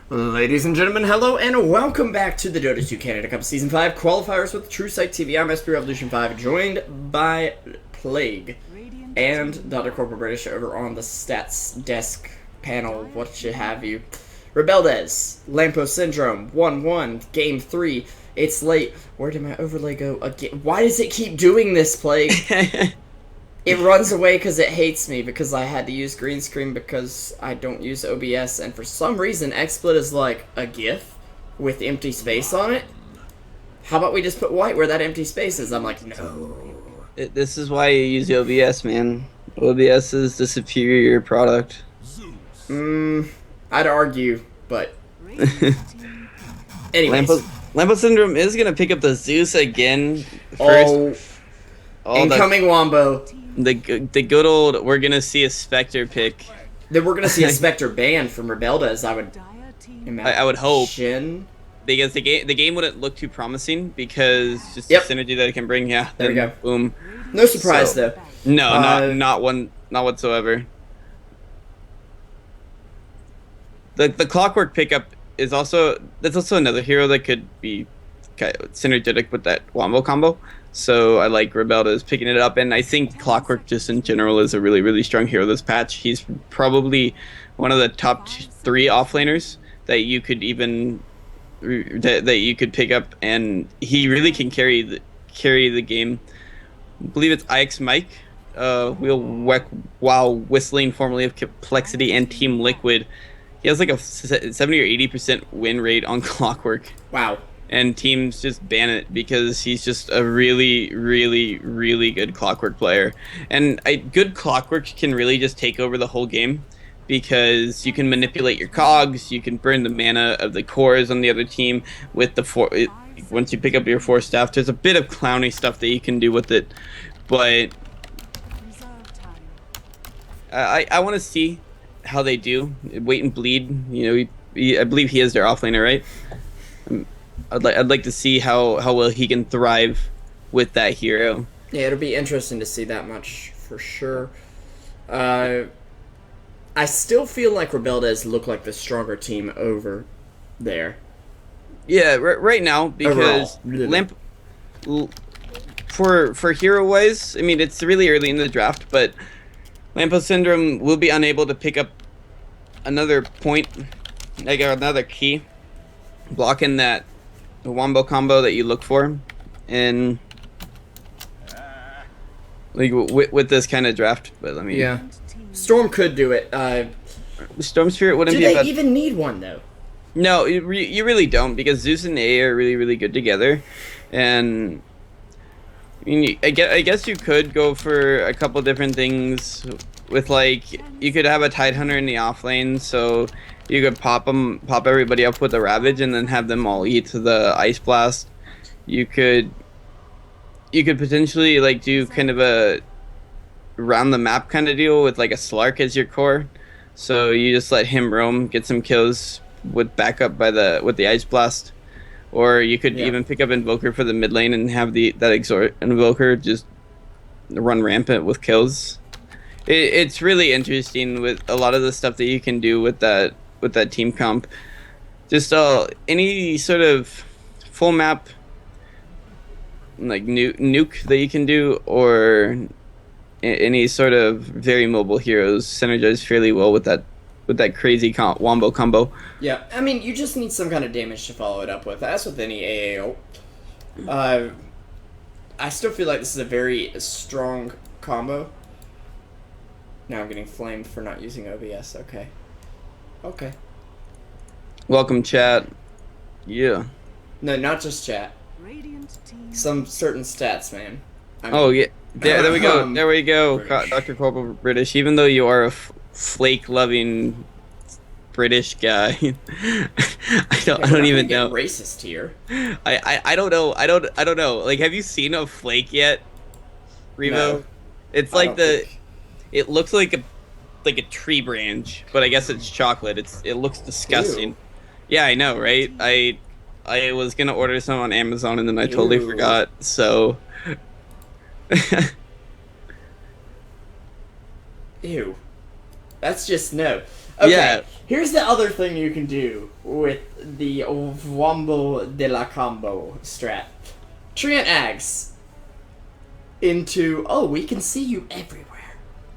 Ladies and gentlemen, hello and welcome back to the Dota 2 Canada Cup Season 5 qualifiers with Truesight TV. I'm SP Revolution 5, joined by Plague and Dr. Corporal British over on the stats desk panel, what you have you. Rebeldes, Lampo Syndrome, 1-1, Game 3. It's late. Where did my overlay go again? Why does it keep doing this, Plague? It runs away because it hates me because I had to use green screen because I don't use OBS, and for some reason XSplit is like a GIF with empty space on it. How about we just put white where that empty space is? I'm like, no. This is why you use OBS, man. OBS is the superior product. I'd argue, but anyways. Lampo Syndrome is gonna pick up the Zeus again first. Incoming Wombo. The good old, we're gonna see a Spectre pick. Then we're gonna see a Spectre ban from Rebeldes, I would imagine. I would hope. Because the game wouldn't look too promising because just the synergy that it can bring. Yeah, there we go. Boom. No surprise though. No, not whatsoever. The Clockwork pickup is also another hero that could be kind of synergetic with that Wombo combo. So I like Rebeldes picking it up, and I think Clockwork just in general is a really, really strong hero this patch. He's probably one of the top 3 offlaners that you could even that you could pick up, and he really can carry the game. I believe it's IX Mike, while whistling formerly of Complexity and Team Liquid. He has like a 70 or 80% win rate on Clockwork. Wow. And teams just ban it because he's just a really, really, really good Clockwork player. And good Clockwork can really just take over the whole game because you can manipulate your cogs, you can burn the mana of the cores on the other team with the once you pick up your 4 staff. There's a bit of clowny stuff that you can do with it, but I want to see how they do. Wait and bleed. You know, I believe he is their offlaner, right? I'd like to see how well he can thrive with that hero. Yeah, it'll be interesting to see that much for sure. I still feel like Rebeldes look like the stronger team over there. Yeah, right now because for hero wise, I mean it's really early in the draft, but Lampo Syndrome will be unable to pick up another point, like another key, blocking that the Wombo combo that you look for, and like with this kind of draft. But let me. Yeah, Storm could do it. Storm Spirit wouldn't be. Do they even need one though? No, you really don't, because Zeus and A are really, really good together, and I mean, I guess you could go for a couple different things with, like, you could have a Tidehunter in the off lane, so you could pop everybody up with a Ravage and then have them all eat the Ice Blast. You could potentially like do kind of a round the map kind of deal with like a Slark as your core, so you just let him roam, get some kills with backup with the Ice Blast. Or you could even pick up Invoker for the mid lane and have that Exhort Invoker just run rampant with kills. It's really interesting with a lot of the stuff that you can do with that team comp. Just any sort of full map like nuke that you can do, or any sort of very mobile heroes synergize fairly well with that crazy Wombo combo. Yeah, I mean, you just need some kind of damage to follow it up with. As with any AAO. I still feel like this is a very strong combo. Now I'm getting flamed for not using OBS. Okay. Welcome, chat. Yeah. No, not just chat. Some certain stats, man. Yeah. There we go. There we go. Dr. Corporal British. Even though you are a flake-loving British guy, I don't even know. Racist here. I don't know. I don't know. Like, have you seen a flake yet, Revo? No, it's like it looks like a tree branch, but I guess it's chocolate. It looks disgusting. Ew. Yeah, I know, right? I was gonna order some on Amazon and then I totally forgot. So. Ew. That's just no. Okay, Yeah. here's the other thing you can do with the Wombo de la Combo strat. Tree and Ags into, we can see you everywhere.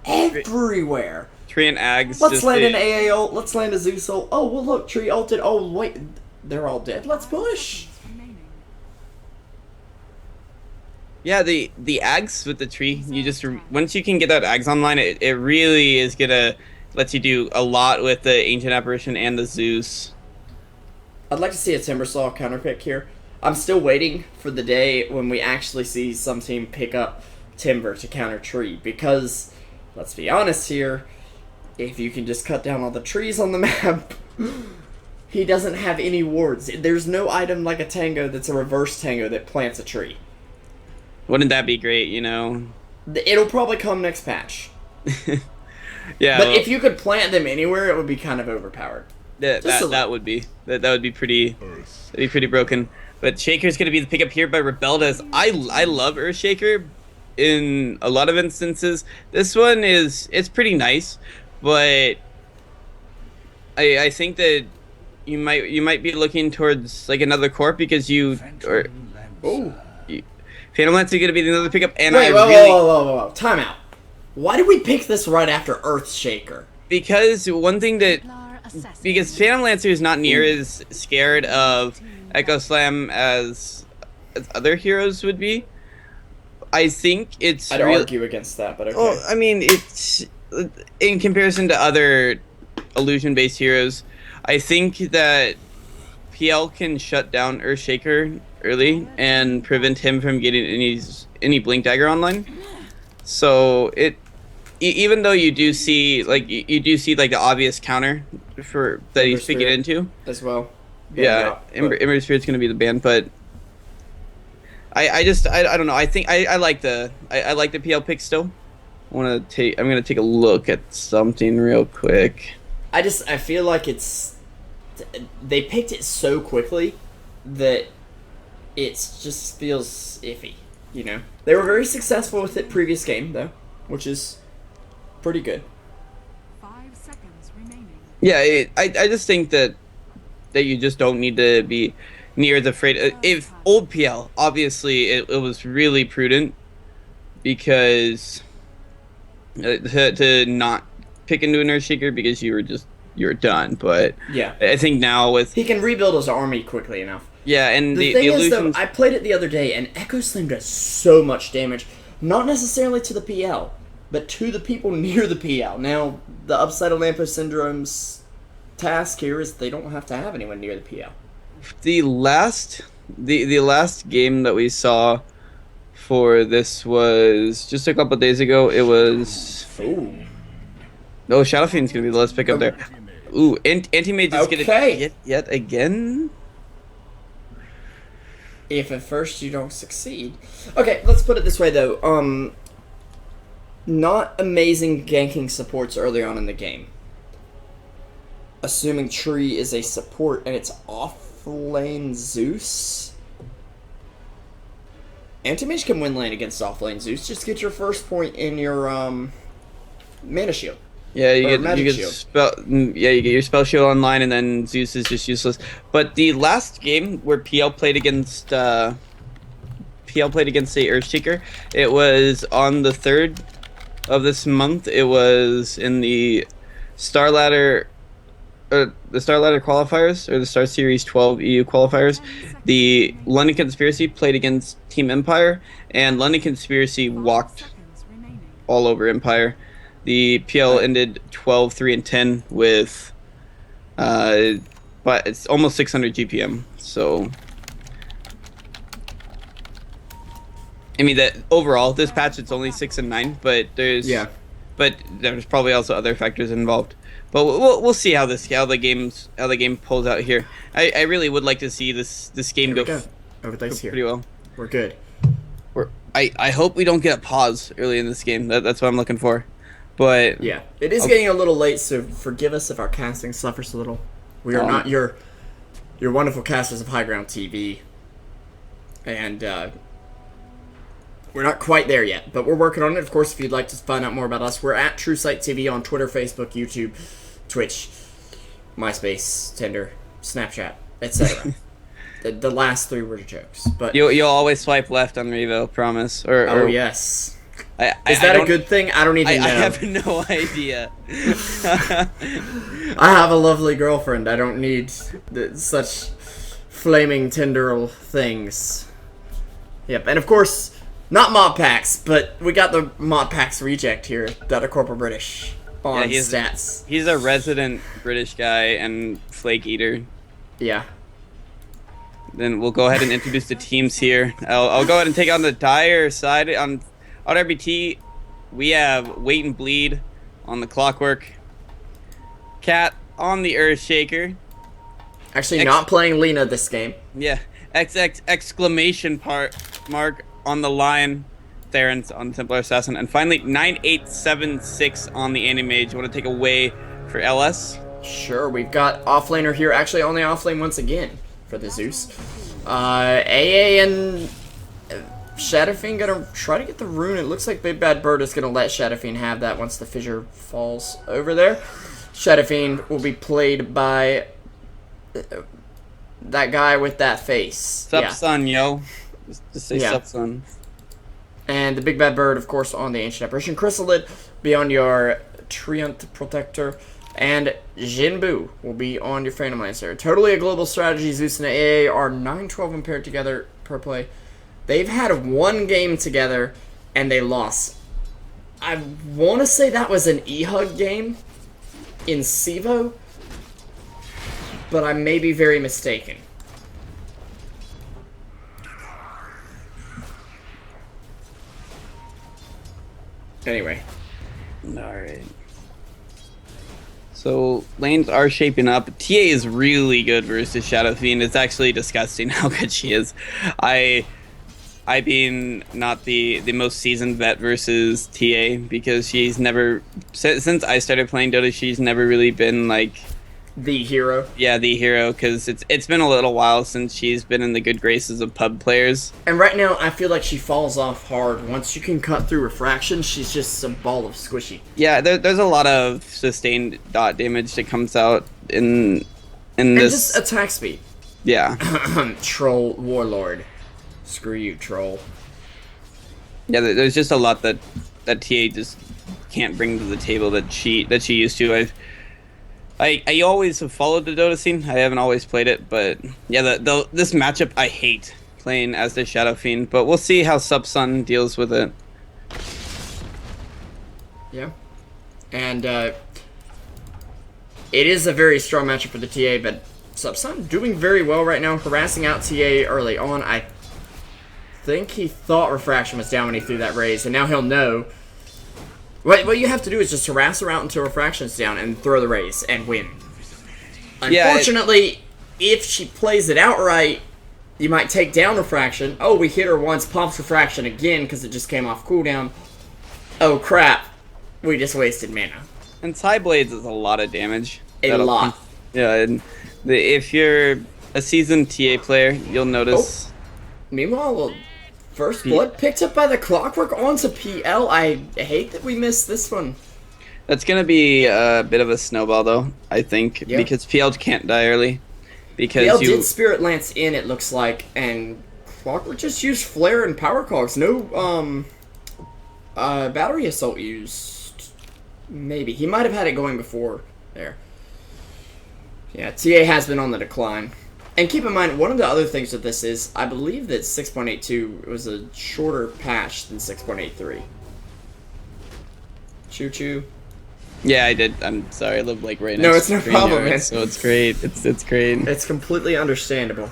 Everywhere. Tree and Ags. Let's land an AA ult, let's land a Zeus ult. Oh, well look, Tree ulted. Oh, wait, they're all dead. Let's push. Yeah, the Ags with the tree, you just, once you can get that Ags online, it really is gonna let you do a lot with the Ancient Apparition and the Zeus. I'd like to see a Timbersaw counterpick here. I'm still waiting for the day when we actually see some team pick up Timber to counter Tree, because, let's be honest here, if you can just cut down all the trees on the map, he doesn't have any wards. There's no item like a Tango that's a reverse Tango that plants a tree. Wouldn't that be great, you know? It'll probably come next patch. Yeah. But if you could plant them anywhere, it would be kind of overpowered. That would be pretty broken. But Shaker's gonna be the pickup here by Rebeldes. I love Earthshaker in a lot of instances. This one it's pretty nice, but I think that you might be looking towards like another corp because Phantom Lance is gonna be another pickup, and whoa. Time out. Why did we pick this right after Earthshaker? Because because Phantom Lancer is not near as scared of Echo Slam as other heroes would be. I think it's. I'd argue against that, but okay. Well, I mean, it's in comparison to other illusion-based heroes. I think that PL can shut down Earthshaker early and prevent him from getting any Blink Dagger online. So even though you do see like the obvious counter for that he's picking into as well. Yeah, Ember Spirit's gonna be the ban, but I don't know. I think I like the PL pick still. I'm gonna take a look at something real quick. I feel like they picked it so quickly that it just feels iffy, you know. They were very successful with it previous game though, which is pretty good. 5 seconds remaining. Yeah, I just think that you just don't need to be near the freight. If old PL, obviously it was really prudent because to not pick into an Earthshaker because you were done. But yeah, I think now he can rebuild his army quickly enough. Yeah, and the thing is though, I played it the other day, and Echo Slam does so much damage, not necessarily to the PL, but to the people near the PL. Now, the upside of Lampo Syndrome's task here is they don't have to have anyone near the PL. The last game that we saw for this was just a couple days ago. It was Shadow Fiend's gonna be the last pick up there. Ooh, Anti-Mage is gonna yet again. If at first you don't succeed. Okay, let's put it this way though. Not amazing ganking supports early on in the game. Assuming Tree is a support and it's off lane Zeus. Anti-Mage can win lane against off lane Zeus. Just get your first point in your mana shield. Yeah, you get your spell shield online, and then Zeus is just useless. But the last game where PL played against the Earthshaker, it was on the 3rd of this month. It was in the Star Ladder qualifiers, or the Star Series 12 EU qualifiers. The London Conspiracy played against Team Empire, and London Conspiracy walked all over Empire. The PL ended 12-3-10 with, but it's almost 600 GPM. So, I mean that overall, this patch it's only 6 and 9, but there's probably also other factors involved. But we'll see how the game pulls out here. I really would like to see this game go pretty well. We're good. I hope we don't get a pause early in this game. That's what I'm looking for. But yeah, it is getting a little late, so forgive us if our casting suffers a little. We are not your wonderful casters of High Ground TV, and we're not quite there yet, but we're working on it. Of course, if you'd like to find out more about us, we're at Truesight TV on Twitter, Facebook, YouTube, Twitch, MySpace, Tinder, Snapchat, etc. the last 3 were jokes, but You'll always swipe left on Revo, promise. oh yes. Is that I a good thing? I don't even know. I have no idea. I have a lovely girlfriend. I don't need such flaming Tinderal things. Yep, and of course, not mod packs, but we got the mod packs reject here. Dr. Corporal British on stats. He's a resident British guy and flake eater. Yeah. Then we'll go ahead and introduce the teams here. I'll go ahead and take on the dire side. On RBT, we have Wait and Bleed on the Clockwork. Cat on the Earthshaker. Actually, not playing Lena this game. Yeah. Exclamation mark on the Lion. Theron's on the Templar Assassin. And finally, 9876 on the Animage. Want to take away for LS? Sure, we've got offlaner here. Actually, on the offlane once again for the Zeus. AA and Shadowfiend gonna try to get the rune. It looks like Big Bad Bird is gonna let Shadowfiend have that once the fissure falls over there. Shadowfiend will be played by that guy with that face. Sup, son, yo. Just say sup, son. And the Big Bad Bird, of course, on the Ancient Apparition. Chrysalid be on your Treant Protector. And Jinbu will be on your Phantom Lancer. Totally a global strategy. Zeus and AA are 9-12 and paired together per play. They've had 1 game together, and they lost. I want to say that was an E-Hug game in Sivo, but I may be very mistaken. Anyway. Alright. So, lanes are shaping up. TA is really good versus Shadow Fiend. It's actually disgusting how good she is. I being not the most seasoned vet versus TA, because she's never, since I started playing Dota, she's never really been like the hero. Yeah, the hero, because it's been a little while since she's been in the good graces of pub players. And right now, I feel like she falls off hard. Once you can cut through refraction, she's just a ball of squishy. Yeah, there's a lot of sustained dot damage that comes out in and this. Just attack speed. Yeah. Troll Warlord. Screw you, troll. Yeah, there's just a lot that TA just can't bring to the table that she used to. I always have followed the Dota scene. I haven't always played it, but yeah, this matchup I hate playing as the Shadow Fiend. But we'll see how Subsun deals with it. Yeah, and it is a very strong matchup for the TA, but Subsun doing very well right now, harassing out TA early on. I think he thought refraction was down when he threw that raise, and now he'll know. What you have to do is just harass her out until refraction's down and throw the raise and win. Unfortunately, if she plays it outright, you might take down refraction. Oh, we hit her once, pops refraction again because it just came off cooldown. Oh crap, we just wasted mana. And Psyblades is a lot of damage. A lot. Yeah, and if you're a seasoned TA player, you'll notice. Oh. Meanwhile, First Blood picked up by the Clockwork onto PL. I hate that we missed this one. That's going to be a bit of a snowball, though, I think, because PL can't die early. Because PL did Spirit Lance in, it looks like, and Clockwork just used Flare and Power Cogs. No Battery Assault used. Maybe. He might have had it going before there. Yeah, TA has been on the decline. And keep in mind, one of the other things with this is, I believe that 6.82 was a shorter patch than 6.83. Choo-choo. Yeah, I did. I'm sorry, I live like right next to it's no the problem, man. So it's great. It's great. It's completely understandable.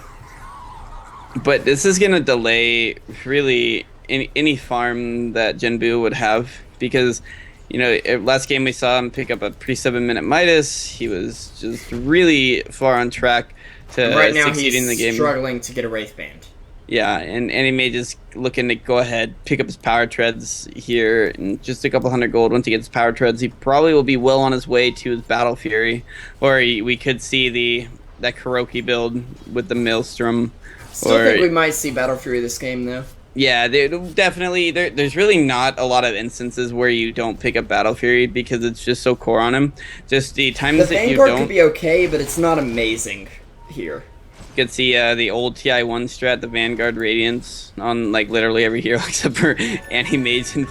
But this is going to delay, really, any farm that Jinbu would have. Because, you know, last game we saw him pick up a pre-7-minute Midas. He was just really far on track to right now succeeding in the game. Struggling to get a Wraith Band. Yeah, and he may just looking to go ahead, pick up his power treads here, and just a couple hundred gold. Once he gets power treads, he probably will be well on his way to his Battle Fury, or we could see that Kuroki build with the Maelstrom. Still think we might see Battle Fury this game, though. Yeah, definitely. There's really not a lot of instances where you don't pick up Battle Fury because it's just so core on him. Just the times The that you Vanguard don't. could be okay, but it's not amazing here. You could see the old TI1 strat, the Vanguard Radiance, on like literally every hero except for Anti-Mage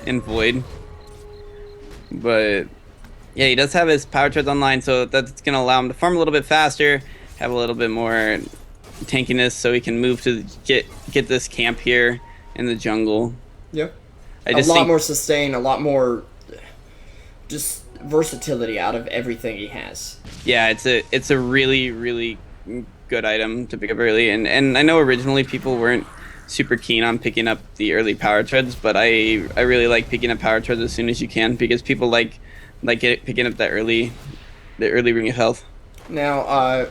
and Void. But yeah, he does have his power treads online, so that's gonna allow him to farm a little bit faster, have a little bit more tankiness, so he can move to get this camp here in the jungle. Yeah. I A just lot think, more sustain, a lot more just versatility out of everything he has. yeah, it's a really good item to pick up early, and I know originally people weren't super keen on picking up the early power treads, but I really like picking up power treads as soon as you can because people like picking up the early ring of health. Now,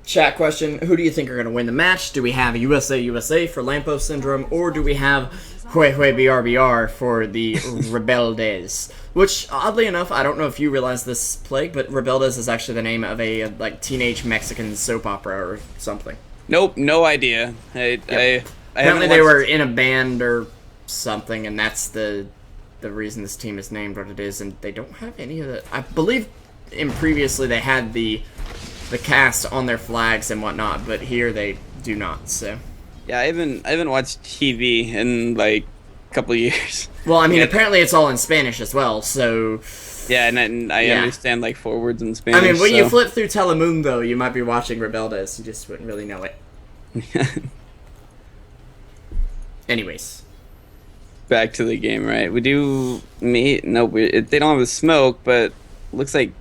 chat question, who do you think are going to win the match? Do we have USA for Lampo Syndrome, or do we have Hue BRBR for the Rebeldes? Which, oddly enough, I don't know if you realize this, Plague, but Rebeldes is actually the name of a like teenage Mexican soap opera or something. Nope, no idea. I Apparently they were in a band or something, and that's the reason this team is named what it is, and they don't have any of the... I believe previously they had the cast on their flags and whatnot, but here they do not, so... Yeah, I haven't watched TV in like a couple of years. Well, I mean, apparently it's all in Spanish as well, so... Yeah, and I understand like forwards in I Spanish. mean, when so. you flip through Telemundo, you might be watching Rebeldes, you just wouldn't really know it. Anyways. Back to the game, right? We do meet. No, they don't have a smoke, but looks like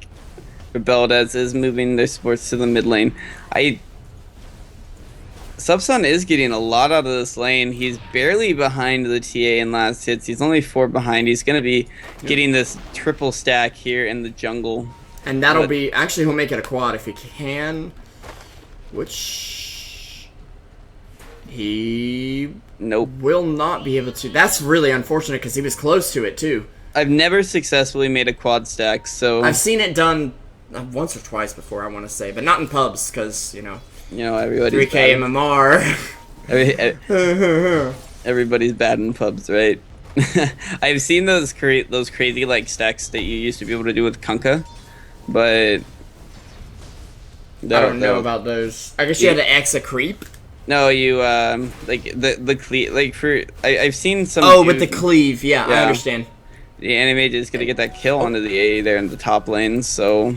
Rebeldes is moving their supports to the mid lane. Subsun is getting a lot out of this lane. He's barely behind the TA in last hits. He's only 4 behind. He's going to be getting this triple stack here in the jungle. And that'll be... Actually, he'll make it a quad if he can. Which... He... Nope. Will not be able to. That's really unfortunate because he was close to it, too. I've never successfully made a quad stack, so... I've seen it done once or twice before, I want to say. But not in pubs because, you know... everybody's 3K MMR. Everybody's bad in pubs, right? I've seen those crazy like stacks that you used to be able to do with Kunkka, but I don't know about those. I guess you had to X a creep. No, you like the cleave, like for I've seen some. Oh, with the cleave, yeah, I understand. The anime is gonna get that kill onto the A there in the top lane, so.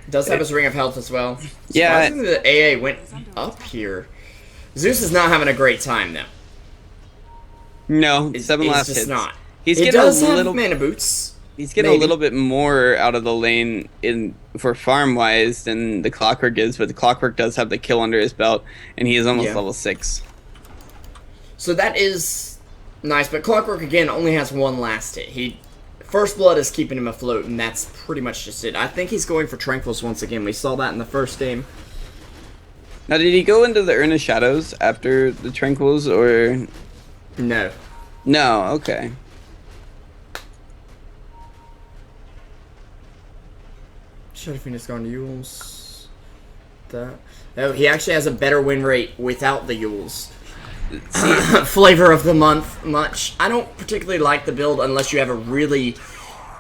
Does have his ring of health as well. Yeah. Surprisingly, the AA went up here. Zeus is not having a great time though. No, 7 last just hits. Not. He's It getting does a have little. mana boots. He's getting a little bit more out of the lane for farm wise than the Clockwork is, but the Clockwork does have the kill under his belt, and he is almost level 6. So that is nice, but Clockwork again only has 1 last hit. First Blood is keeping him afloat, and that's pretty much just it. I think he's going for Tranquils once again. We saw that in the first game. Now, did he go into the Urn of Shadows after the Tranquils, or...? No. No, okay. Shadow Phoenix gone to Yules. That. Oh, he actually has a better win rate without the Yules. Flavor of the month, much. I don't particularly like the build unless you have a really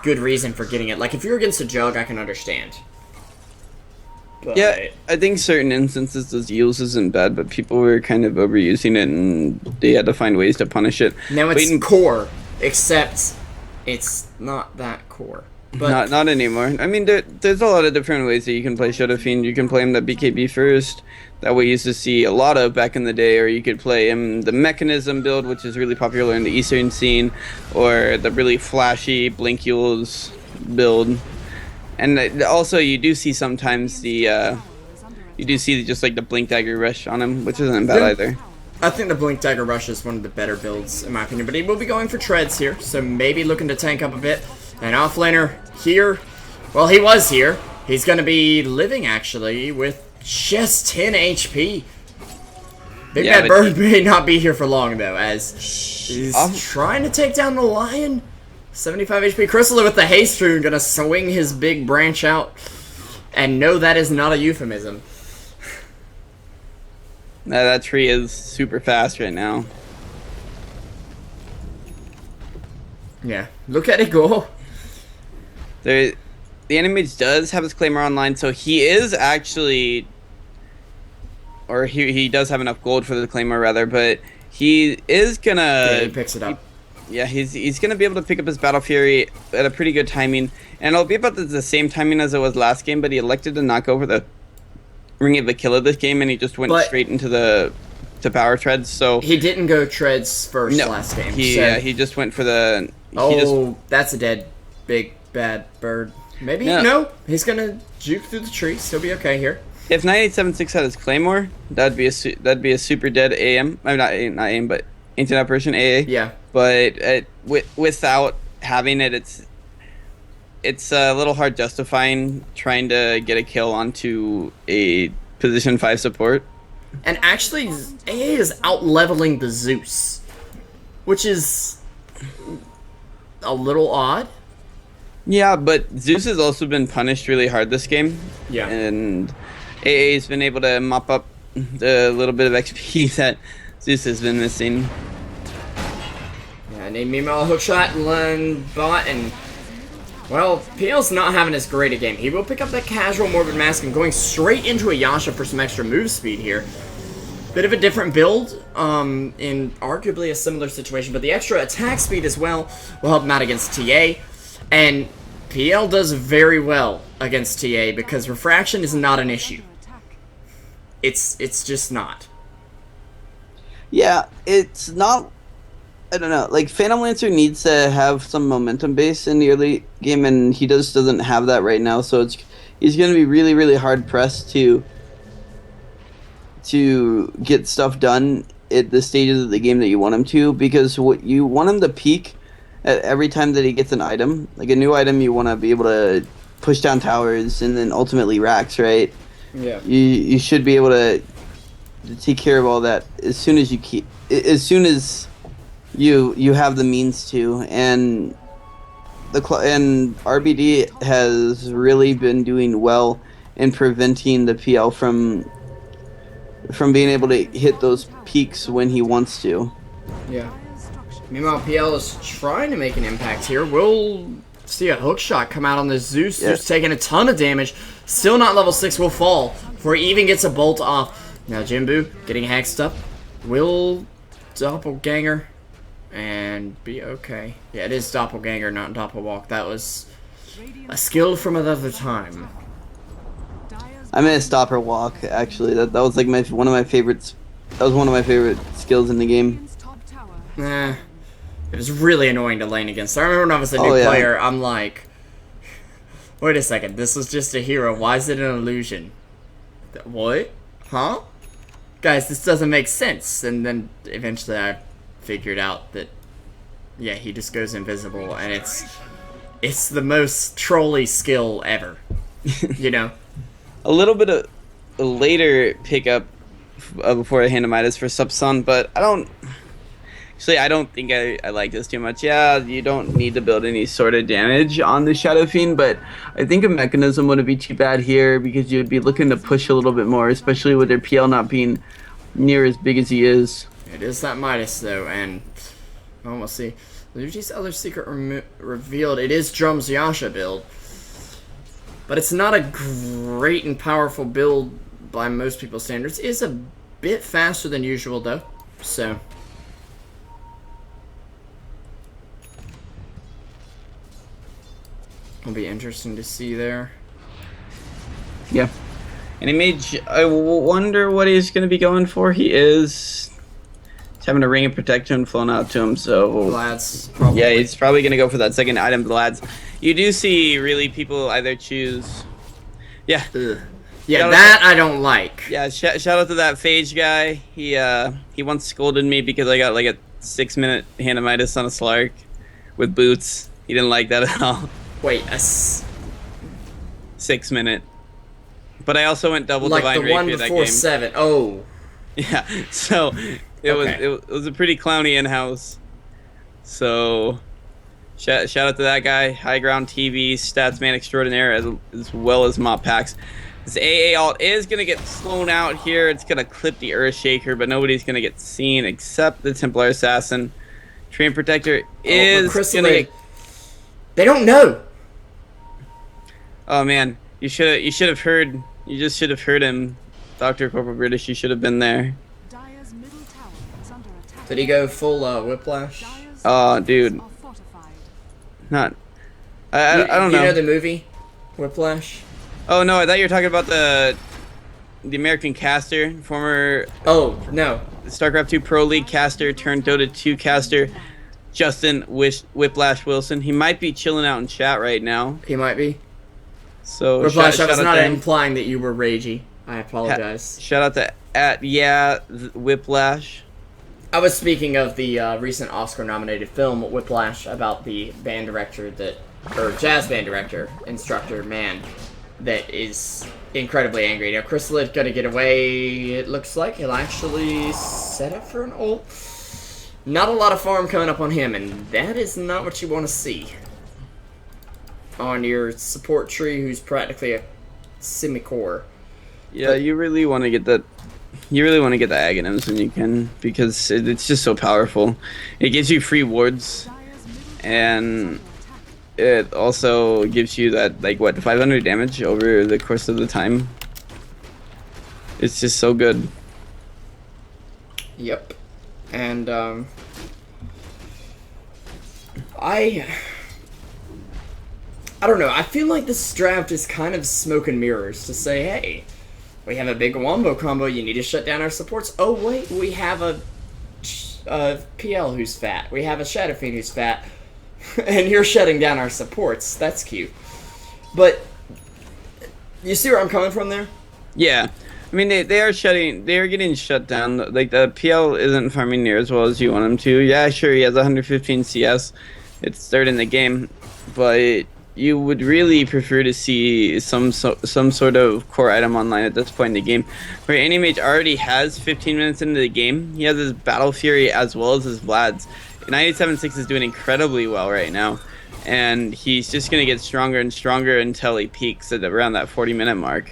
good reason for getting it. Like, if you're against a Jug, I can understand. But... Yeah, I think certain instances those Yules isn't bad, but people were kind of overusing it, and they had to find ways to punish it. Now it's core, except it's not that core. But Not anymore. I mean, there's a lot of different ways that you can play Shadow Fiend. You can play him the BKB first. That we used to see a lot of back in the day, or you could play him the Mechanism build, which is really popular in the Eastern scene, or the really flashy Blink Yules build. And also, you do see sometimes just like the Blink Dagger Rush on him, which isn't bad either. I think the Blink Dagger Rush is one of the better builds, in my opinion. But he will be going for treads here, so maybe looking to tank up a bit. And offlaner here, well, he was here. He's going to be living, actually, with just 10 HP. Big Bad Bird may not be here for long, though, as he's trying to take down the Lion. 75 HP. Chrysler with the Haste Rune going to swing his big branch out. And no, that is not a euphemism. That tree is super fast right now. Yeah, look at it go. The enemy mage does have his claimer online, so he is actually, or he does have enough gold for the claimer rather, but he is gonna. Yeah, he picks it up. Yeah, he's gonna be able to pick up his Battle Fury at a pretty good timing, and it'll be about the same timing as it was last game. But he elected to not go for the Ring of Achilles this game, and he just went straight into the power treads. So he didn't go treads first last game. He just went for the. That's a dead big bad bird. Maybe no. He's gonna juke through the trees. He'll be okay here. If 9876 had his claymore, that'd be a super dead AM. I'm not AM, but ancient apparition AA. Yeah. But without having it, it's a little hard justifying trying to get a kill onto a position 5 support. And actually, AA is out leveling the Zeus, which is a little odd. Yeah, but Zeus has also been punished really hard this game. Yeah. And AA's been able to mop up the little bit of XP that Zeus has been missing. Yeah, named meanwhile hookshot, Lund bot, and well, PL's not having as great a game. He will pick up that casual Morbid Mask and going straight into a Yasha for some extra move speed here. Bit of a different build, in arguably a similar situation, but the extra attack speed as well will help him out against TA. And PL does very well against TA because refraction is not an issue. It's just not. Yeah, it's not. I don't know. Like Phantom Lancer needs to have some momentum base in the early game, and he doesn't have that right now. So he's going to be really, really hard pressed to get stuff done at the stages of the game that you want him to, because what you want him to peak at every time that he gets an item, like a new item. You want to be able to push down towers and then ultimately racks, right? Yeah. You should be able to take care of all that as soon as you have the means to. And and RBD has really been doing well in preventing the PL from being able to hit those peaks when he wants to. Yeah. Meanwhile, PL is trying to make an impact here. We'll see a hook shot come out on the Zeus. Yeah. Zeus taking a ton of damage. Still not level 6. Will fall before he even gets a bolt off. Now Jimbu getting hexed up. Will doppelganger and be okay. Yeah, it is doppelganger, not doppelwalk. That was a skill from another time. I missed stopper walk actually. That was like one of my favorites. That was one of my favorite skills in the game. It was really annoying to lane against. I remember when I was a new player, I'm like, wait a second, this was just a hero. Why is it an illusion? What? Huh? Guys, this doesn't make sense. And then eventually I figured out that, yeah, he just goes invisible, and it's the most trolly skill ever. You know? A little bit of a later pickup before I hand him Midas for Subsun, but I don't think I like this too much. Yeah, you don't need to build any sort of damage on the Shadow Fiend, but I think a mechanism wouldn't be too bad here because you'd be looking to push a little bit more, especially with their PL not being near as big as he is. It is that Midas, though, and we'll see. Luigi's other secret revealed. It is Drum's Yasha build, but it's not a great and powerful build by most people's standards. It is a bit faster than usual, though, so... It'll be interesting to see there. Yeah. And he made... I wonder what he's going to be going for. He's having a Ring of Protection flown out to him, so... Lads, probably. Yeah, he's probably going to go for that second item, the lads. You do see, really, people either choose... Yeah. Ugh. Yeah, that I don't like. Yeah, shout out to that Phage guy. He once scolded me because I got like a 6-minute Hand of Midas on a Slark with boots. He didn't like that at all. Wait, 6-minute. But I also went double like Divine the one Rapier that before game. 7. Oh. Yeah, so it was a pretty clowny in-house. So shout out to that guy. High Ground TV, Stats Man Extraordinaire, as well as Mop Packs. This AA ult is going to get slown out here. It's going to clip the Earthshaker, but nobody's going to get seen except the Templar Assassin. Train Protector is going to get... They don't know. Oh man, you should have heard. You just should have heard him, Dr. Corporal British. You should have been there. Dire's middle tower is under attack. Did he go full whiplash? Dire's Oh, dude. are fortified. Not. I don't know. You know the movie Whiplash? Oh no, I thought you were talking about the American caster, former Oh no. StarCraft 2 Pro League caster turned Dota 2 caster, Justin Whiplash Wilson. He might be chilling out in chat right now. He might be. So Whiplash, I was out not to implying that you were ragey. I apologize. Shout out to Whiplash. I was speaking of the recent Oscar-nominated film Whiplash about the band director or jazz band director, instructor, man, that is incredibly angry. Now, Chrysalid gonna get away. It looks like he'll actually set up for an ult. Not a lot of farm coming up on him, and that is not what you want to see on your support tree, who's practically a semi-core. Yeah, you really want to get that. You really want to get the Aghanims when you can, because it's just so powerful. It gives you free wards, and it also gives you that, like, what, 500 damage over the course of the time. It's just so good. Yep. And, I don't know, I feel like this draft is kind of smoke and mirrors to say, hey, we have a big wombo combo, you need to shut down our supports. Oh wait, we have a PL who's fat. We have a Shadow Fiend who's fat. And you're shutting down our supports. That's cute. But, you see where I'm coming from there? Yeah. I mean, they are getting shut down. Like, the PL isn't farming near as well as you want him to. Yeah, sure, he has 115 CS. It's third in the game. But you would really prefer to see some sort of core item online at this point in the game. Where Animage already has 15 minutes into the game. He has his Battle Fury as well as his Vlad's. 97.6 is doing incredibly well right now. And he's just going to get stronger and stronger until he peaks at around that 40-minute mark.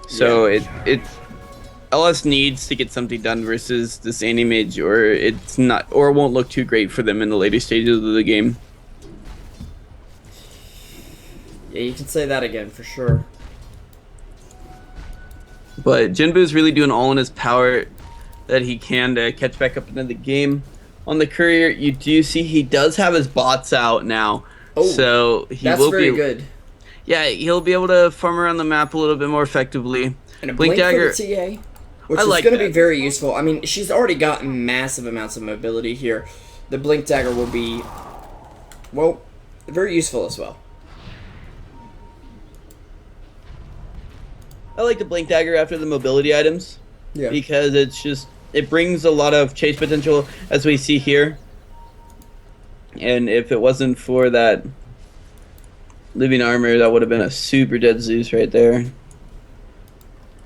So Yeah. LS needs to get something done versus this Animage, or it's not, or it won't look too great for them in the later stages of the game. Yeah, you can say that again for sure. But Jinbu's really doing all in his power that he can to catch back up into the game. On the courier, you do see he does have his bots out now. Oh, so he that's will very be good. Yeah, he'll be able to farm around the map a little bit more effectively. And a Blink Dagger for the TA, which I is like going to be that. very useful. I mean, she's already got massive amounts of mobility here. The Blink Dagger will be, well, very useful as well. I like the Blink Dagger after the mobility items. Yeah. Because it brings a lot of chase potential, as we see here. And if it wasn't for that living armor, that would have been a super dead Zeus right there.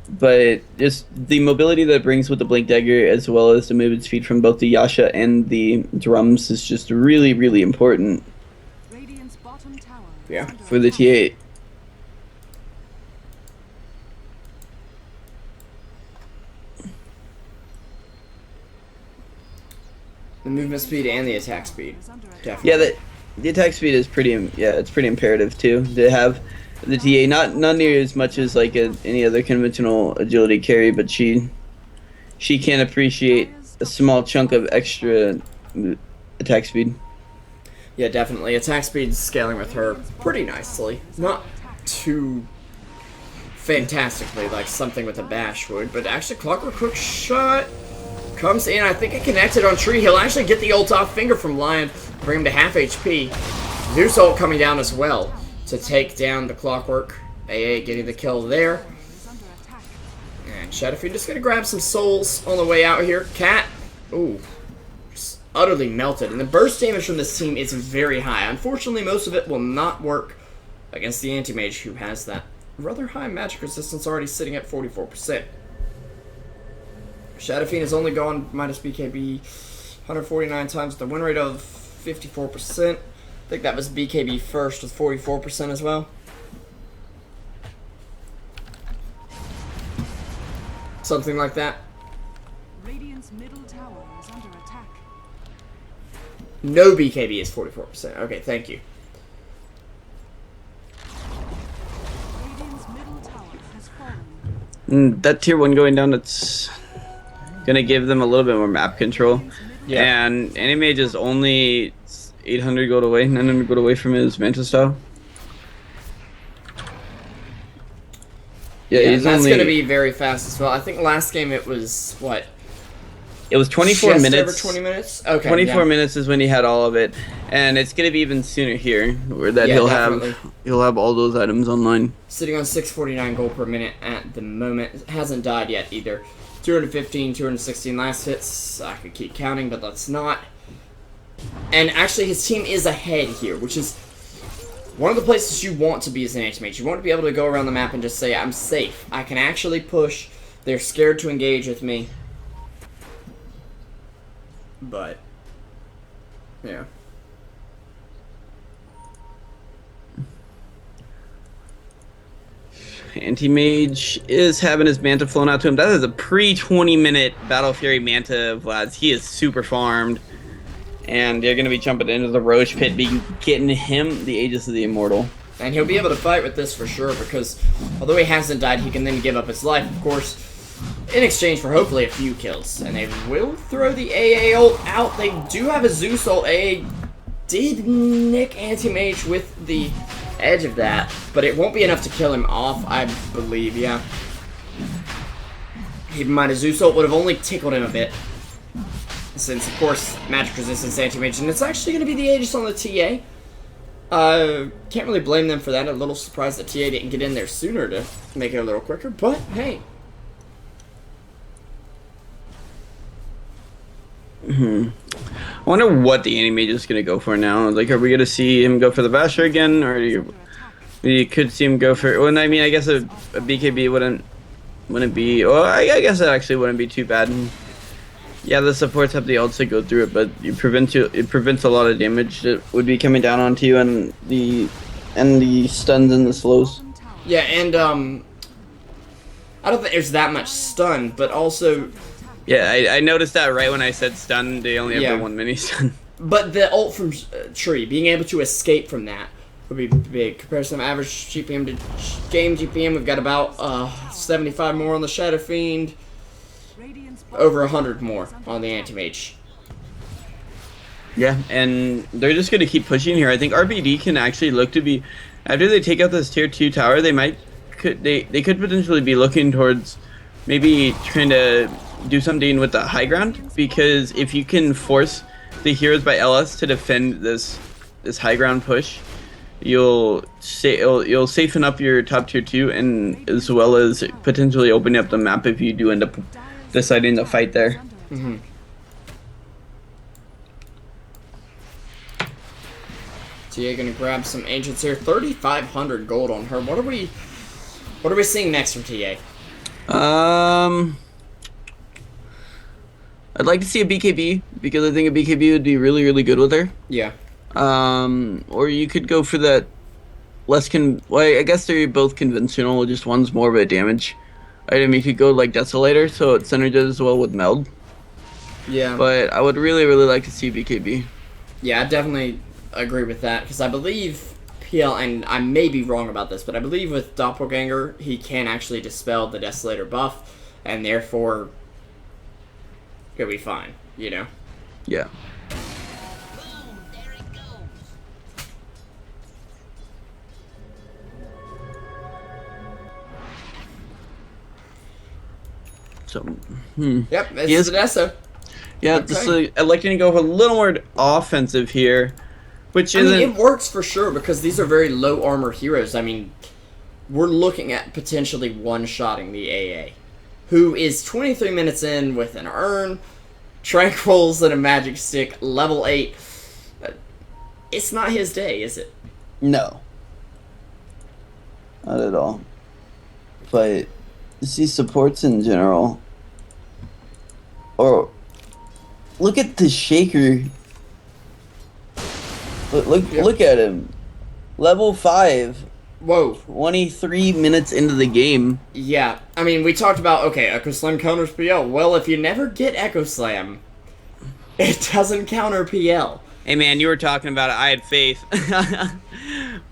But just the mobility that it brings with the Blink Dagger, as well as the movement speed from both the Yasha and the drums, is just really, really important Radiant's bottom tower is Yeah. under for the attack. T8. The movement speed and the attack speed. Is under attack. Definitely. Yeah, the attack speed is pretty. Yeah, it's pretty imperative too to have the TA. Not near as much as like any other conventional agility carry, but she can appreciate a small chunk of extra attack speed. Yeah, definitely. Attack speed scaling with her pretty nicely. Not too fantastically like something with a bash would, but actually Clockwork Hook shot comes in. I think it connected on Tree. He'll actually get the ult off Finger from Lion, bring him to half HP. Zeus ult coming down as well to take down the Clockwork. AA getting the kill there. Is under attack. And Shadowfiend just gonna grab some souls on the way out here. Cat, ooh, just utterly melted. And the burst damage from this team is very high. Unfortunately, most of it will not work against the Anti-Mage, who has that rather high magic resistance already sitting at 44%. Shadowfiend has only gone minus BKB 149 times with a win rate of 54%. I think that was BKB first with 44% as well. Something like that. Radiant's middle tower is under attack. No BKB is 44%. Okay, thank you. Radiant's middle tower has fallen. That tier 1 going down, it's gonna give them a little bit more map control. Yeah. And Anti-Mage is only 800 gold away, 900 gold away from his Manta style. Yeah, Yeah, he's that's only, going to be very fast as well. I think last game it was, what? it was 24 just minutes. over 20 minutes? Okay. 24 yeah. minutes is when he had all of it, and it's gonna be even sooner here, where that Yeah, he'll definitely. have all those items online. Sitting on 649 gold per minute at the moment. It hasn't died yet either. 215, 216 last hits. I could keep counting, but let's not. And actually, his team is ahead here, which is one of the places you want to be as an anti-mage. You want to be able to go around the map and just say, I'm safe. I can actually push. They're scared to engage with me. But, yeah. Anti-Mage is having his Manta flown out to him. That is a pre-20 minute Battle Fury Manta, Vlad. He is super farmed. And they're going to be jumping into the Roach Pit, getting him the Aegis of the Immortal. And he'll be able to fight with this for sure, because although he hasn't died, he can then give up his life, of course, in exchange for hopefully a few kills. And they will throw the AA ult out. They do have a Zeus ult. AA did nick Anti-Mage with the edge of that, but it won't be enough to kill him off, I believe, yeah. Keep in mind, a Zeus ult would have only tickled him a bit, since, of course, magic resistance Anti-Mage, and it's actually going to be the Aegis on the TA. Can't really blame them for that. A little surprised that TA didn't get in there sooner to make it a little quicker, but hey. I wonder what the Anti-Mage is going to go for now. Like, are we going to see him go for the Basher again, or you could see him go for... Well, I mean, I guess a BKB wouldn't be... Well, I guess it actually wouldn't be too bad. Yeah, the supports have the ults to go through it, but it prevents a lot of damage that would be coming down onto you, and the stuns and the slows. Yeah, and I don't think there's that much stun, but also... Yeah, I noticed that right when I said stun, they only have Yeah. the 1 mini stun. But the ult from Tree, being able to escape from that would be big. Comparison of average GPM to game GPM, we've got about 75 more on the Shadow Fiend, Radiant's over 100 more on the Anti-Mage. Yeah, and they're just going to keep pushing here. I think RBD can actually look to be... After they take out this tier 2 tower, they could potentially be looking towards maybe trying to do something with the high ground, because if you can force the heroes by LS to defend this high ground push, you'll safen up your top tier 2, and as well as potentially opening up the map if you do end up deciding to fight there. Mm-hmm. TA gonna grab some ancients here. 3,500 gold on her. What are we seeing next from TA? I'd like to see a BKB, because I think a BKB would be really, really good with her. Yeah. Or you could go for that well, I guess they're both conventional, just one's more of a damage item. You could go like Desolator, so it synergizes well with Meld. Yeah. But I would really, really like to see BKB. Yeah, I definitely agree with that, because I believe PL, and I may be wrong about this, but I believe with Doppelganger, he can actually dispel the Desolator buff, and therefore, he'll be fine, you know? Yeah. So, Yep, this Yes. is an Esso. yeah, Okay. I'd like to go for a little more offensive here, which I isn't... mean, it works for sure, because these are very low armor heroes. I mean, we're looking at potentially one-shotting the AA, who is 23 minutes in with an urn, tranquils, and a magic stick, level 8. It's not his day, is it? No. Not at all. But these supports in general. Or look at the Shaker. Look at him. Level 5 Whoa. 23 minutes into the game. Yeah. I mean, we talked about, okay, Echo Slam counters PL. Well, if you never get Echo Slam, it doesn't counter PL. Hey man, you were talking about it. I had faith.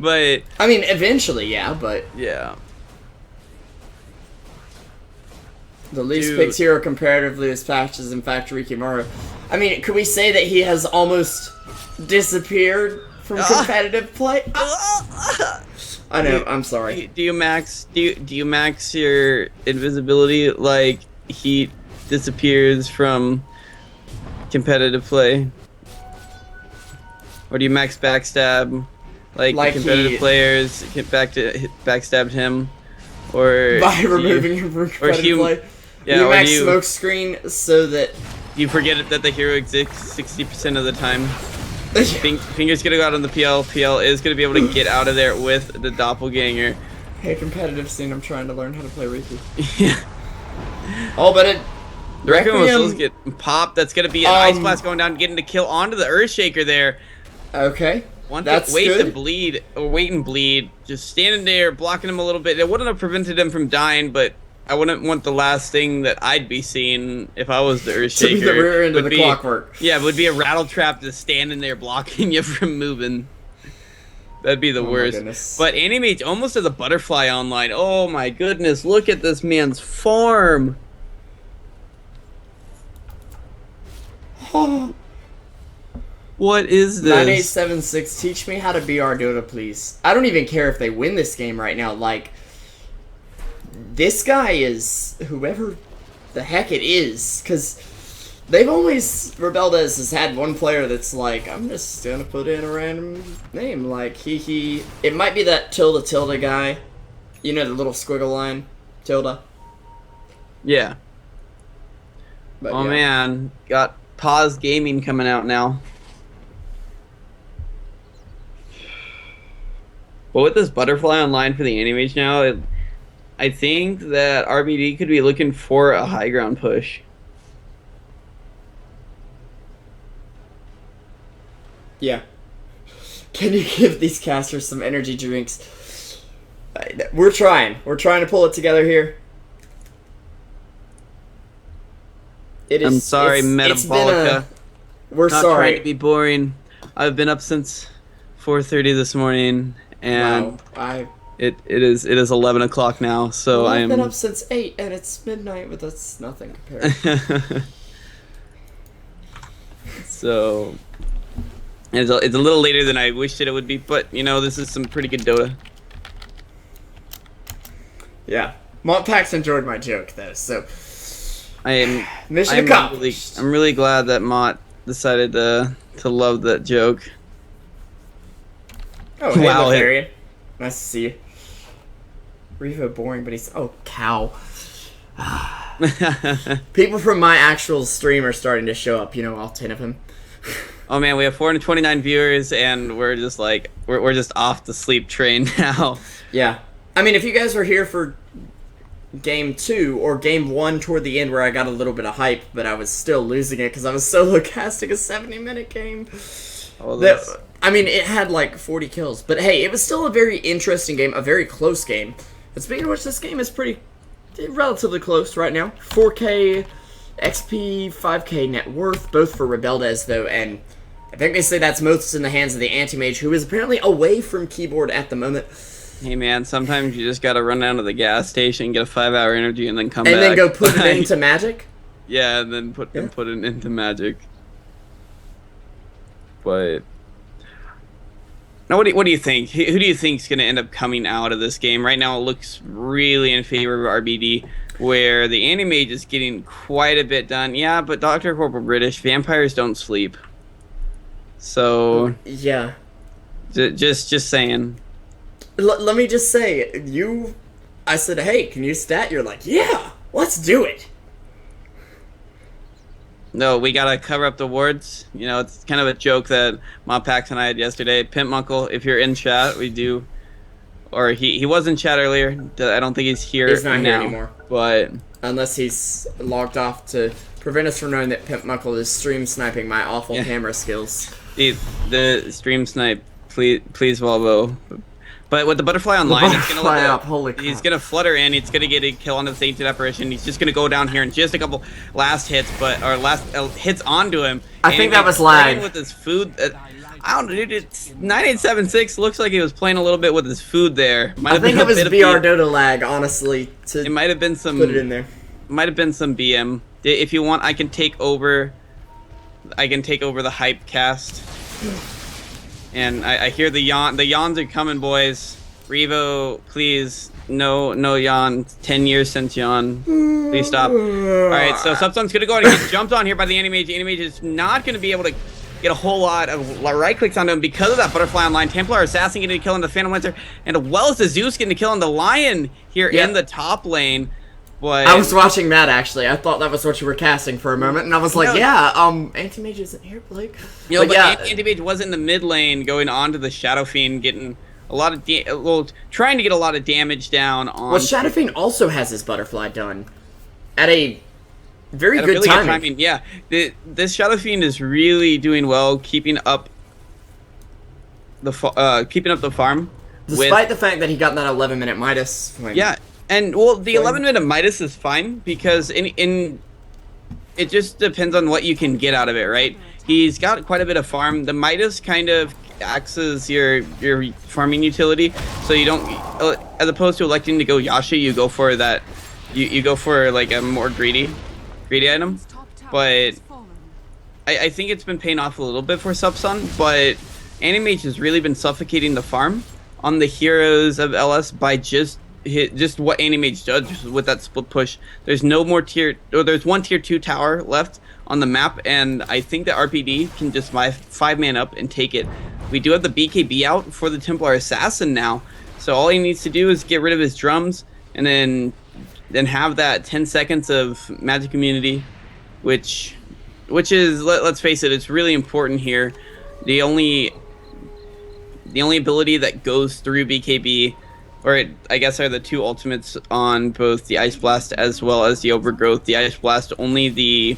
But I mean, eventually, yeah, but yeah. the least Dude. picked hero comparatively as fast as in fact Rikimaru. I mean, could we say that he has almost disappeared from competitive play? I know, I'm sorry. Do you max your invisibility like he disappears from competitive play? Or do you max backstab like competitive players backstabbed him? Or by removing him from competitive play? Yeah, you or max smoke screen so that you forget that the hero exists 60% of the time. Finger's gonna go out on the PL. PL is gonna be able to get out of there with the doppelganger. Hey, competitive scene, I'm trying to learn how to play Riku. Yeah. Oh, but it... The Requiem will still get popped. That's gonna be an Ice Blast going down, getting to kill onto the Earthshaker there. Okay. That's wait to bleed, or wait and bleed. Just standing there, blocking him a little bit. It wouldn't have prevented him from dying, but I wouldn't want the last thing that I'd be seeing if I was the Earthshaker. To be the rear end of the clockwork. Yeah, it would be a rattle trap just standing there blocking you from moving. That'd be the worst. But Animate's almost as a butterfly online. Oh my goodness, look at this man's farm. What is this? 9876, teach me how to be ArchaeaDota, please. I don't even care if they win this game right now. Like, this guy is whoever the heck it is, because they've always, Rebeldes has had one player that's like, I'm just gonna put in a random name. Like, it might be that tilde guy. You know, the little squiggle line? Tilde. Yeah. But, oh yeah. Man, got Pause Gaming coming out now. But with this butterfly online for the Animage now, I think that RBD could be looking for a high ground push. Yeah. Can you give these casters some energy drinks? We're trying. We're trying to pull it together here. I'm sorry, Metabolica. We're not sorry. Trying to be boring. I've been up since 4:30 this morning, and wow, it is 11 o'clock now. So I've been up since 8, and it's midnight, but that's nothing compared. So it's a little later than I wished it would be, but you know, this is some pretty good Dota. Yeah, Montpax enjoyed my joke though, so mission I'm accomplished. I'm really glad that Mont decided to love that joke. Oh, hey, wow, Arian. Nice to see you. Revo boring, but he's cow. People from my actual stream are starting to show up. You know, all 10 of them. Oh man, we have 429 viewers, and we're just like we're just off the sleep train now. Yeah, I mean, if you guys were here for game 2 or game 1 toward the end where I got a little bit of hype, but I was still losing it because I was solo casting a 70-minute game. I mean, it had like 40 kills, but hey, it was still a very interesting game, a very close game. And speaking of which, this game is relatively close right now. 4K XP, 5K net worth, both for Rebeldes though, and I think they say that's most in the hands of the anti-mage, who is apparently away from keyboard at the moment. Hey man, sometimes you just gotta run down to the gas station, get a 5-hour energy, and then come back. And then go put it into Magic? Yeah, and then put it into Magic. But now, what do you think? Who do you think is gonna end up coming out of this game? Right now, it looks really in favor of RBD, where the Animage is getting quite a bit done. Yeah, but Dr. Corporal British, vampires don't sleep. So yeah, just saying. Let me just say, I said, hey, can you stat? You're like, yeah, let's do it. No, we gotta cover up the wards. You know, it's kind of a joke that Montpax and I had yesterday. Pimp Munkle, if you're in chat, we do. Or he was in chat earlier. I don't think he's here. He's not now, here anymore. But unless he's logged off to prevent us from knowing that Pimp Munkle is stream sniping my awful camera skills. The stream snipe, please Volvo. But with the butterfly online, it's gonna butterfly up, holy crap. he's gonna flutter in. He's gonna get a kill onto the Sainted apparition. He's just gonna go down here and just a couple last hits, last hits onto him. I think that was lag. With his food. I don't know, dude. 9876 looks like he was playing a little bit with his food there. I think it was ArchaeaDota lag, honestly. It might have been some. Put it in there. Might have been some BM. If you want, I can take over. I can take over the hype cast. And I hear the yawn. The yawns are coming, boys. Revo, please. No yawn. 10 years since yawn. Please stop. Alright, so Subsun's gonna go ahead and get jumped on here by the Anti-Mage. Anti-Mage is not gonna be able to get a whole lot of right clicks onto him because of that butterfly online. Templar Assassin getting a kill on the Phantom Lancer, and as well as the Zeus getting a kill on the Lion here in the top lane. But I was watching that actually. I thought that was what you were casting for a moment, and I was like, Anti-Mage isn't here, Blake. You know, but Anti-Mage was in the mid lane going on to the Shadow Fiend, getting a lot of trying to get a lot of damage down on. Well, Shadow Fiend also has his butterfly done at a very good timing. Yeah, this Shadow Fiend is really doing well, keeping up the farm. Despite the fact that he got that 11-minute Midas. Yeah, and well, the 11-minute Midas is fine because it just depends on what you can get out of it, right? He's got quite a bit of farm. The Midas kind of acts as your farming utility, so you don't, as opposed to electing to go Yasha, you go for that. You go for like a more greedy item, but I think it's been paying off a little bit for Subsun, but Anti-Mage has really been suffocating the farm on the heroes of LS by just what Anti-Mage does with that split push. There's no more there's one tier 2 tower left on the map, and I think that RPD can just 5-man up and take it. We do have the BKB out for the Templar Assassin now, so all he needs to do is get rid of his drums and then have that 10 seconds of magic immunity, which is, let's face it, it's really important here. The only ability that goes through BKB, I guess, are the two ultimates on both the Ice Blast as well as the Overgrowth. The Ice Blast, only the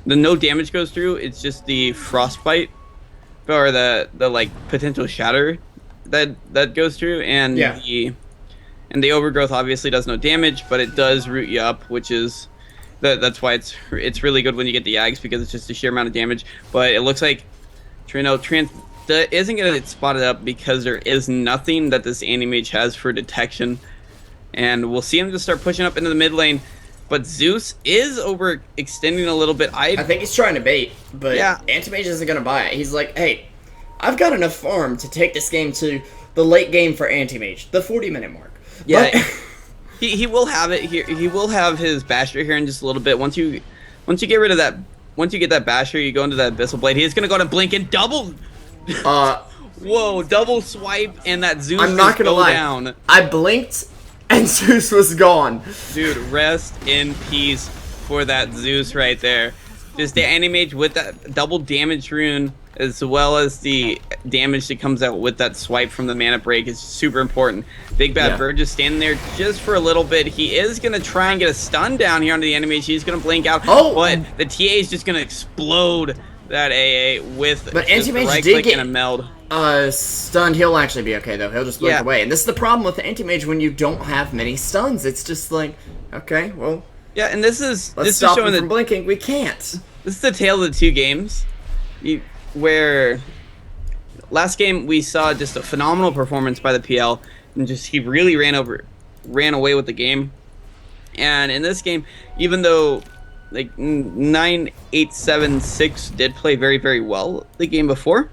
no damage goes through. It's just the Frostbite or the like potential shatter that goes through, and the Overgrowth obviously does no damage, but it does root you up, which is that's why it's really good when you get the Yags, because it's just a sheer amount of damage. But it looks like Trent isn't going to get spotted up because there is nothing that this Anti-Mage has for detection, and we'll see him just start pushing up into the mid lane. But Zeus is overextending a little bit. I think he's trying to bait, but Anti-Mage isn't going to buy it. He's like, hey, I've got enough farm to take this game to the late game for Anti-Mage, the 40-minute mark. Yeah, he will have it here. He will have his Basher here in just a little bit. Once you get rid of that, once you get that Basher, you go into that Abyssal Blade. He's gonna go to blink and double. Whoa! Double swipe, and that Zeus. I'm not gonna lie. Down. I blinked, and Zeus was gone. Dude, rest in peace for that Zeus right there. Just the Anti-Mage with that double damage rune, as well as the damage that comes out with that swipe from the mana break, is super important. Big Bad Bird just standing there just for a little bit. He is going to try and get a stun down here onto the Anti-Mage. He's going to blink out, but the TA is just going to explode that AA with Anti-Mage right did click get and a meld. Stunned. He'll actually be okay, though. He'll just blink away. And this is the problem with the Anti-Mage when you don't have many stuns. It's just like, okay, well... Yeah, and this is stop showing him from blinking. We can't. This is the tale of the two games, where last game we saw just a phenomenal performance by the PL, and just he really ran away with the game. And in this game, even though like 9876 did play very, very well the game before,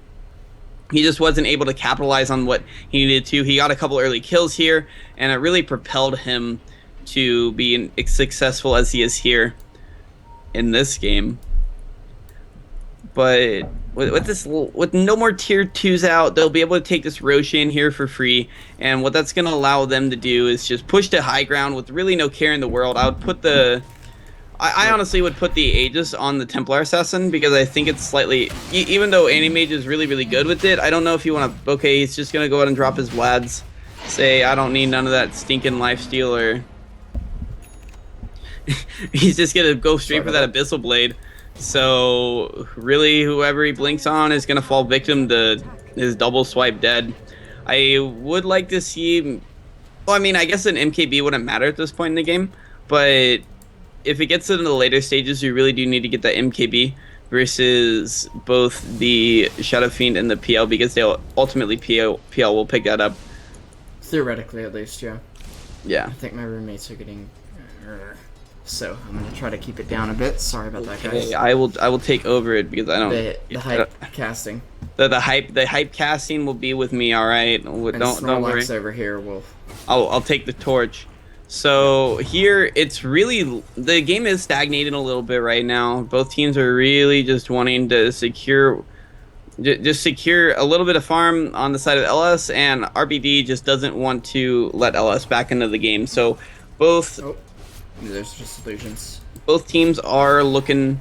he just wasn't able to capitalize on what he needed to. He got a couple early kills here, and it really propelled him to be as successful as he is here in this game. But with no more tier 2s out, they'll be able to take this Roshan here for free, and what that's going to allow them to do is just push to high ground with really no care in the world. I would put I honestly would put the Aegis on the Templar Assassin, because I think it's slightly, even though Anti-Mage is really, really good with it, I don't know if you want to, okay, he's just going to go ahead and drop his Vlads, say, I don't need none of that stinking lifesteal, or he's just going to go straight for that Abyssal Blade. So really, whoever he blinks on is going to fall victim to his double swipe dead. I would like to see. Well, I mean, I guess an MKB wouldn't matter at this point in the game, but if it gets into the later stages, you really do need to get that MKB versus both the Shadow Fiend and the PL, because they'll ultimately PL will pick that up. Theoretically, at least, yeah. Yeah. I think my roommates are getting... So, I'm going to try to keep it down a bit. Sorry about that, guys. Okay, I will take over it because I don't... The hype casting. The hype casting will be with me, alright? Don't worry. Over here will... I'll take the torch. So here, it's really, the game is stagnating a little bit right now. Both teams are really just wanting to secure a little bit of farm on the side of LS, and RBD just doesn't want to let LS back into the game. So both there's just illusions. Both teams are looking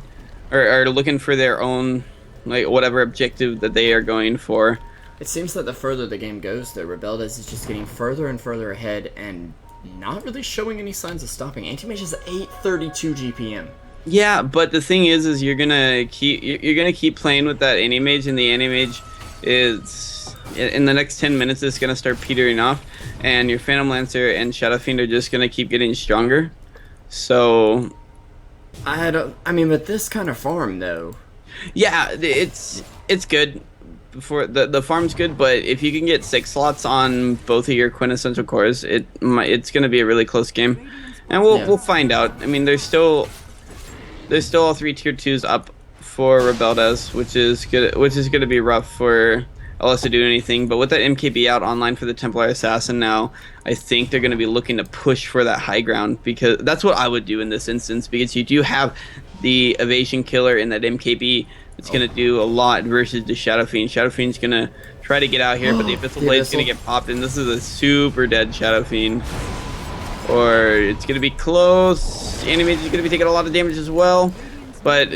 for their own, like, whatever objective that they are going for. It seems that the further the game goes, though, Rebeldes is just getting further and further ahead and not really showing any signs of stopping. Anti-Mage is 832 GPM. Yeah, but the thing is you're gonna keep playing with that Anti-Mage, and the Anti-Mage is in the next 10 minutes it's gonna start petering off, and your Phantom Lancer and Shadow Fiend are just gonna keep getting stronger. So I mean, with this kind of farm, though. Yeah, it's good. For the farm's good, but if you can get 6 slots on both of your quintessential cores, it's going to be a really close game, and we'll find out. I mean, there's still all 3 tier 2s up for Rebeldes, which is going to be rough for LS to do anything. But with that MKB out online for the Templar Assassin now, I think they're going to be looking to push for that high ground, because that's what I would do in this instance, because you do have the evasion killer in that MKB. It's going to do a lot versus the Shadow Fiend. Shadow Fiend's going to try to get out here, but the Abyssal Blade's going to get popped, and this is a super dead Shadow Fiend. Or it's going to be close. Anti-Mage is going to be taking a lot of damage as well, but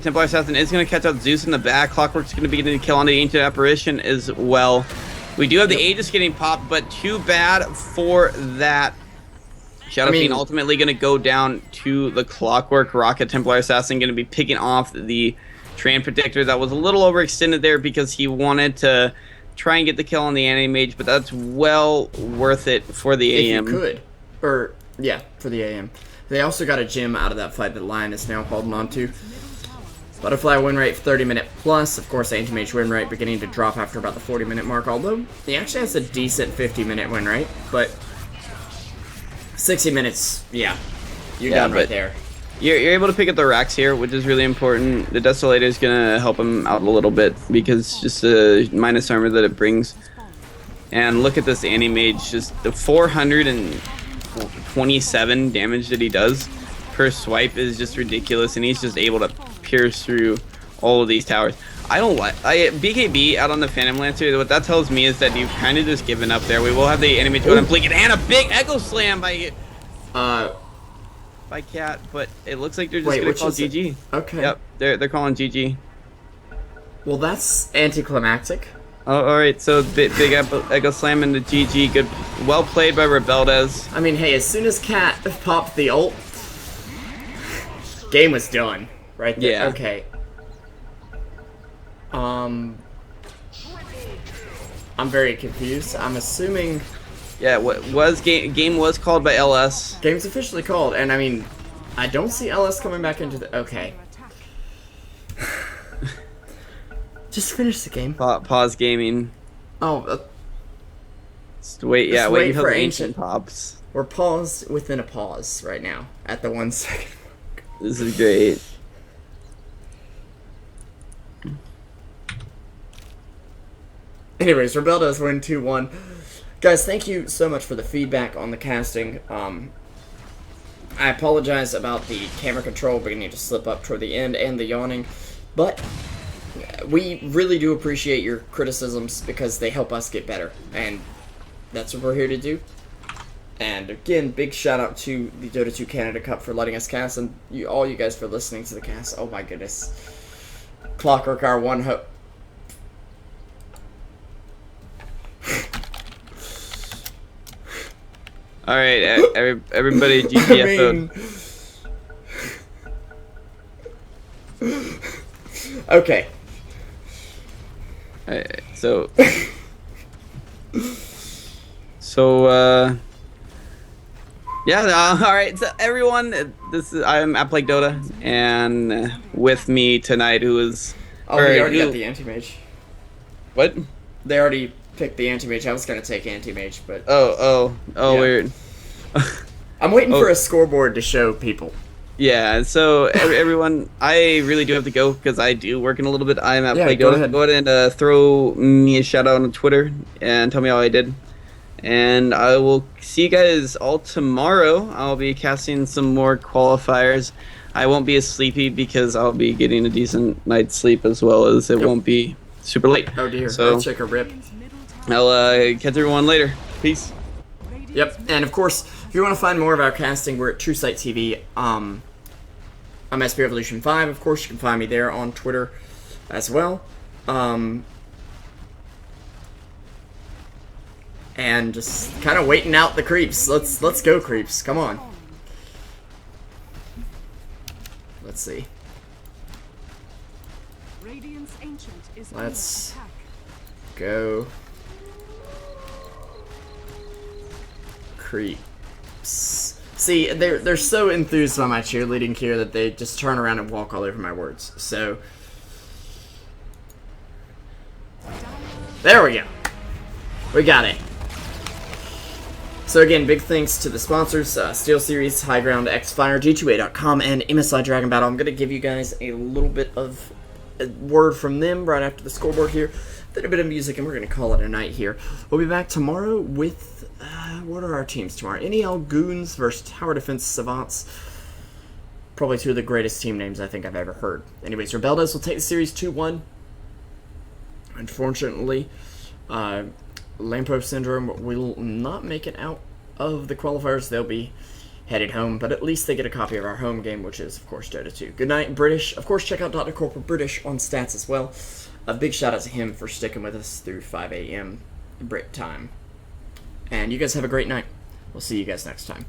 Templar Assassin is going to catch out Zeus in the back. Clockwork's going to be getting a kill on the Ancient Apparition as well. We do have the Aegis getting popped, but too bad for that. Shadow Fiend ultimately going to go down to the Clockwork. Rocket Templar Assassin going to be picking off the Tran Protector. That was a little overextended there because he wanted to try and get the kill on the Anti-Mage, but that's well worth it for the AM. If you could. Or, yeah, for the AM. They also got a gem out of that fight that Lion is now holding on to. Butterfly win rate 30-minute plus. Of course, Anti-Mage win rate beginning to drop after about the 40-minute mark, although he actually has a decent 50-minute win rate, but 60 minutes, you're done right there. You're able to pick up the racks here, which is really important. The Desolator is going to help him out a little bit because just the minus armor that it brings. And look at this Anti-Mage, just the 427 damage that he does per swipe is just ridiculous, and he's just able to pierce through all of these towers. I don't like BKB out on the Phantom Lancer. What that tells me is that you've kind of just given up there. We will have the Anti-Mage and Blink, and a big Echo Slam by Cat, but it looks like they're just gonna call GG. Okay. Yep, they're calling GG. Well, that's anticlimactic. Oh, all right. So big Echo Slam into GG. Good, well played by Rebeldes. I mean, hey, as soon as Cat popped the ult, game was done right there. Yeah. Okay. I'm very confused. I'm assuming. Yeah, game was called by LS. Game's officially called, and I mean, I don't see LS coming back into the... Okay. Just finish the game. Pause gaming. Oh. Just wait, yeah, wait until the ancient pops. We're paused within a pause right now, at the 1 second mark. This is great. Anyways, Rebeldes win 2-1. Guys, thank you so much for the feedback on the casting. I apologize about the camera control beginning to slip up toward the end and the yawning, but we really do appreciate your criticisms because they help us get better, and that's what we're here to do. And again, big shout out to the Dota 2 Canada Cup for letting us cast, and all you guys for listening to the cast. Oh my goodness. Clockwork, our one hope. All right, everybody, GTFO. Okay. Alright, so So, yeah, all right. So everyone, I'm at PlagueDota, and with me tonight, who is Oh, we already got the anti-mage. what? They already picked the anti-mage. I was gonna take anti-mage, but Oh, Yeah. weird. I'm waiting Oh. for a scoreboard to show people. Yeah, so everyone, I really do have to go because I do work in a little bit. I'm at Yeah, PlagueDota. go ahead. Go ahead and throw me a shout out on Twitter and tell me how I did. And I will see you guys all tomorrow. I'll be casting some more qualifiers. I won't be as sleepy because I'll be getting a decent night's sleep as well as it Yep. won't be super late. Oh dear, So I'll check a rip. Radiant's middle tower I'll catch everyone later. Peace. Radiant's Yep, and of course, if you want to find more of our casting, we're at Truesight TV. I'm SP Revolution 5, of course, you can find me there on Twitter as well. And just kind of waiting out the creeps. Let's go, creeps. Come on. Let's see. Radiant's ancient is Let's- under attack. Go. Creeps. See, they're so enthused by my cheerleading here that they just turn around and walk all over my words. So there we go. We got it. So again, big thanks to the sponsors, Steel Series, High Ground, Xfire, G2A.com, and MSI Dragon Battle. I'm going to give you guys a little bit of a word from them right after the scoreboard here. Then a bit of music, and we're going to call it a night here. We'll be back tomorrow with, what are our teams tomorrow? NEL Goons versus Tower Defense Savants. Probably two of the greatest team names I think I've ever heard. Anyways, Rebeldes will take the series 2-1. Unfortunately, Lampo Syndrome will not make it out of the qualifiers. They'll be headed home, but at least they get a copy of our home game, which is, of course, Dota 2. Good night, British. Of course, check out Dr. Corporal British on stats as well. A big shout out to him for sticking with us through 5 a.m. Brit time. And you guys have a great night. We'll see you guys next time.